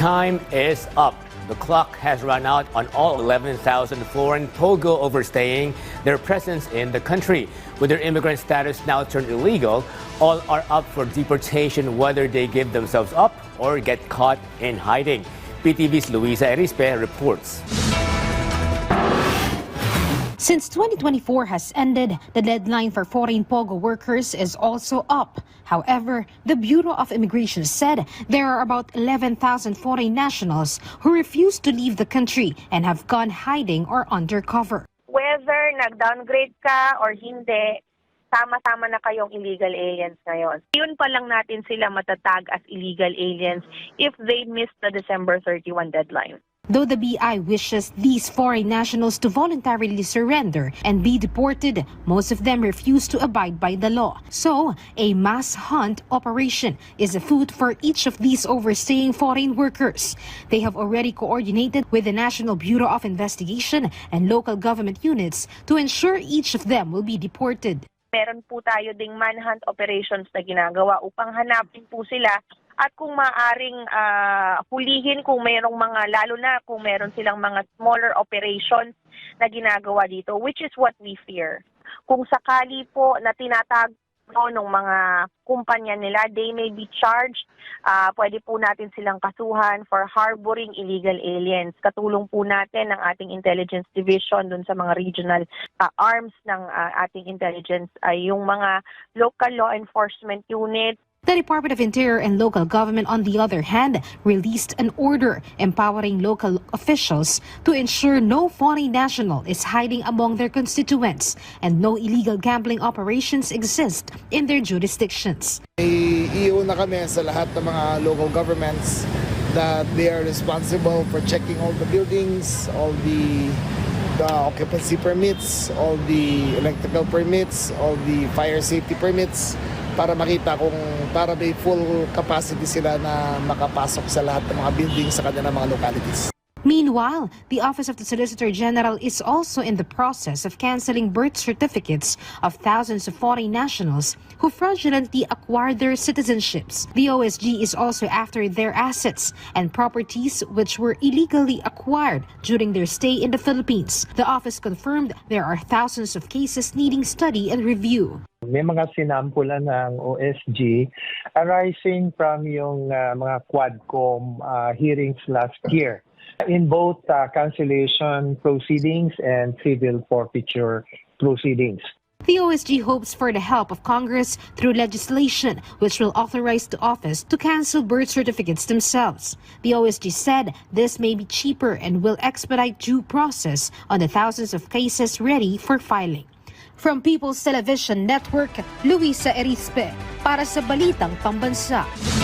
Time is up. The clock has run out on all 11,000 foreign POGO overstaying their presence in the country. With their immigrant status now turned illegal, all are up for deportation whether they give themselves up or get caught in hiding. PTV's Luisa Erispe reports. Since 2024 has ended, the deadline for foreign POGO workers is also up. However, the Bureau of Immigration said there are about 11,000 foreign nationals who refuse to leave the country and have gone hiding or undercover. Whether nag-downgrade ka or hindi, sama-sama na kayong illegal aliens ngayon. Yun pa lang natin sila matatag as illegal aliens if they miss the December 31 deadline. Though the BI wishes these foreign nationals to voluntarily surrender and be deported, most of them refuse to abide by the law. So, a mass hunt operation is afoot for each of these overstaying foreign workers. They have already coordinated with the National Bureau of Investigation and local government units to ensure each of them will be deported. Meron po tayo ding manhunt operations na ginagawa upang hanapin po sila at kung maaring hulihin kung mayroong mga, lalo na kung meron silang mga smaller operations na ginagawa dito, which is what we fear. Kung sakali po na tinatag ng mga kumpanya nila, they may be charged. Pwede po natin silang kasuhan for harboring illegal aliens. Katulong po natin ng ating intelligence division dun sa mga regional arms ng ating intelligence ay yung mga local law enforcement unit. The Department of Interior and Local Government, on the other hand, released an order empowering local officials to ensure no foreign national is hiding among their constituents and no illegal gambling operations exist in their jurisdictions. Iiwan na kami sa lahat ng mga local governments that they are responsible for checking all the buildings, all the occupancy permits, all the electrical permits, all the fire safety permits, para makita kung para may full capacity sila na makapasok sa lahat ng mga buildings sa kanilang mga localities. Meanwhile, the Office of the Solicitor General is also in the process of canceling birth certificates of thousands of foreign nationals who fraudulently acquired their citizenships. The OSG is also after their assets and properties which were illegally acquired during their stay in the Philippines. The office confirmed there are thousands of cases needing study and review. May mga sinampulan ng OSG arising from yung mga Quadcom hearings last year in both cancellation proceedings and civil forfeiture proceedings. The OSG hopes for the help of Congress through legislation which will authorize the office to cancel birth certificates themselves. The OSG said this may be cheaper and will expedite due process on the thousands of cases ready for filing. From People's Television Network, Luisa Erispe, para sa Balitang Pambansa.